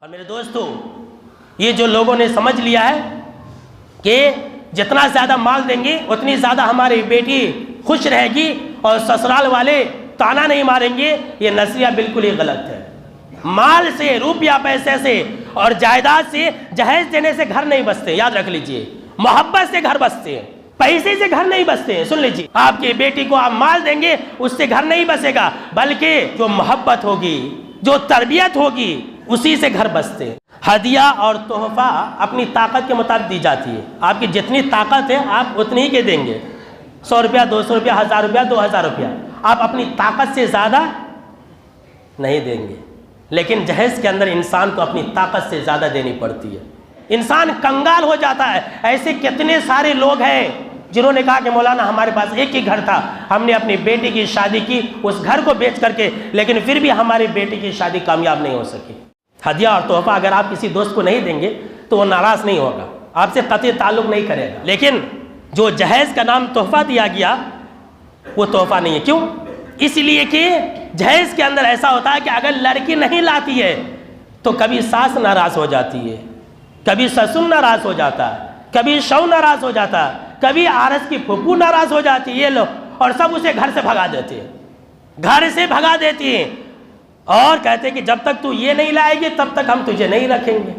اور میرے دوستو، یہ جو لوگوں نے سمجھ لیا ہے کہ جتنا زیادہ مال دیں گے اتنی زیادہ ہماری بیٹی خوش رہے گی اور سسرال والے تانا نہیں ماریں گے، یہ نظریہ بالکل ہی غلط ہے۔ مال سے، روپیہ پیسے سے اور جائیداد سے، جہیز دینے سے گھر نہیں بستے، یاد رکھ لیجئے۔ محبت سے گھر بستے ہیں، پیسے سے گھر نہیں بستے ہیں۔ سن لیجئے، آپ کی بیٹی کو آپ مال دیں گے اس سے گھر نہیں بسے گا، بلکہ جو محبت ہوگی، جو تربیت ہوگی، اسی سے گھر بستے ہیں۔ ہدیہ اور تحفہ اپنی طاقت کے مطابق دی جاتی ہے۔ آپ کی جتنی طاقت ہے آپ اتنی ہی کے دیں گے۔ 100 روپیہ، 200 روپیہ، 1000 روپیہ، 2000 روپیہ، آپ اپنی طاقت سے زیادہ نہیں دیں گے۔ لیکن جہیز کے اندر انسان کو اپنی طاقت سے زیادہ دینی پڑتی ہے۔ انسان کنگال ہو جاتا ہے۔ ایسے کتنے سارے لوگ ہیں جنہوں نے کہا کہ مولانا ہمارے پاس ایک ہی گھر تھا، ہم نے اپنی بیٹی کی شادی کی اس گھر کو بیچ کر کے، لیکن پھر بھی ہماری بیٹی کی شادی کامیاب نہیں ہو سکی۔ ہدیہ اور تحفہ اگر آپ کسی دوست کو نہیں دیں گے تو وہ ناراض نہیں ہوگا، آپ سے قطعی تعلق نہیں کرے گا۔ لیکن جو جہیز کا نام تحفہ دیا گیا وہ تحفہ نہیں ہے۔ کیوں؟ اس لیے کہ جہیز کے اندر ایسا ہوتا ہے کہ اگر لڑکی نہیں لاتی ہے تو کبھی ساس ناراض ہو جاتی ہے، کبھی سسر ناراض ہو جاتا ہے، کبھی شوہر ناراض ہو جاتا ہے، کبھی آرس کی پھپھو ناراض ہو جاتی ہے، یہ لوگ، اور سب اسے گھر سے بھگا دیتے ہیں، گھر سے بھگا دیتی ہیں اور کہتے ہیں کہ جب تک تو یہ نہیں لائے گی تب تک ہم تجھے نہیں رکھیں گے۔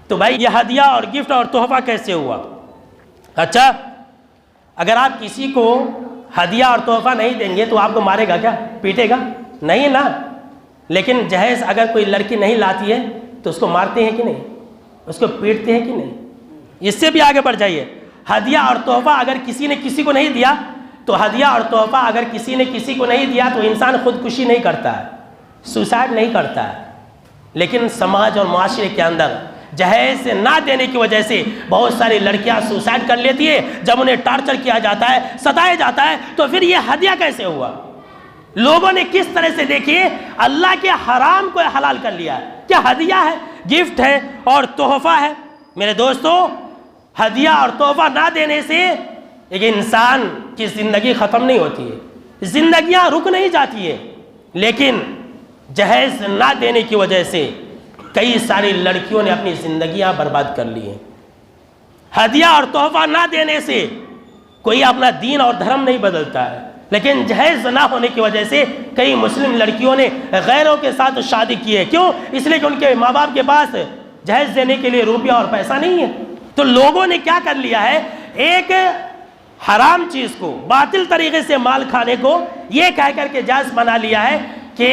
تو بھائی یہ ہدیہ اور گفٹ اور تحفہ کیسے ہوا؟ اچھا، اگر آپ کسی کو ہدیہ اور تحفہ نہیں دیں گے تو آپ کو مارے گا کیا؟ پیٹے گا؟ نہیں نا۔ لیکن جہیز اگر کوئی لڑکی نہیں لاتی ہے تو اس کو مارتے ہیں کہ نہیں؟ اس کو پیٹتے ہیں کہ نہیں؟ اس سے بھی آگے بڑھ جائیے، ہدیہ اور تحفہ اگر کسی نے کسی کو نہیں دیا تو ہدیہ اور تحفہ اگر کسی نے کسی کو نہیں دیا تو انسان خودکشی نہیں کرتا ہے، سوسائڈ نہیں کرتا ہے۔ لیکن سماج اور معاشرے کے اندر جہیز نہ دینے کی وجہ سے بہت ساری لڑکیاں سوسائڈ کر لیتی ہے۔ جب انہیں ٹارچر کیا جاتا ہے، ستایا جاتا ہے، تو پھر یہ ہدیہ کیسے ہوا؟ لوگوں نے کس طرح سے دیکھیے اللہ کے حرام کو حلال کر لیا ہے۔ کیا ہدیہ ہے، گفٹ ہے اور تحفہ ہے؟ میرے دوستو، ہدیہ اور تحفہ نہ دینے سے ایک انسان کی زندگی ختم نہیں ہوتی ہے، زندگیاں رک نہیں جاتی ہے، لیکن جہیز نہ دینے کی وجہ سے کئی ساری لڑکیوں نے اپنی زندگیاں برباد کر لی ہیں۔ ہدیہ اور تحفہ نہ دینے سے کوئی اپنا دین اور دھرم نہیں بدلتا ہے، لیکن جہیز نہ ہونے کی وجہ سے کئی مسلم لڑکیوں نے غیروں کے ساتھ شادی کی ہے۔ کیوں؟ اس لیے کہ ان کے ماں باپ کے پاس جہیز دینے کے لیے روپیہ اور پیسہ نہیں ہے۔ تو لوگوں نے کیا کر لیا ہے، ایک حرام چیز کو، باطل طریقے سے مال کھانے کو یہ کہہ کر کے جائز بنا لیا ہے کہ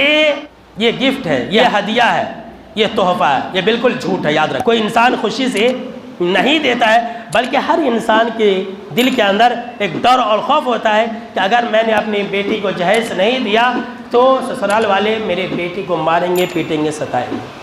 یہ گفٹ ہے، یہ ہدیہ ہے، یہ تحفہ ہے۔ یہ بالکل جھوٹ ہے، یاد رکھ۔ کوئی انسان خوشی سے نہیں دیتا ہے، بلکہ ہر انسان کے دل کے اندر ایک ڈر اور خوف ہوتا ہے کہ اگر میں نے اپنی بیٹی کو جہیز نہیں دیا تو سسرال والے میرے بیٹی کو ماریں گے، پیٹیں گے، ستائیں گے۔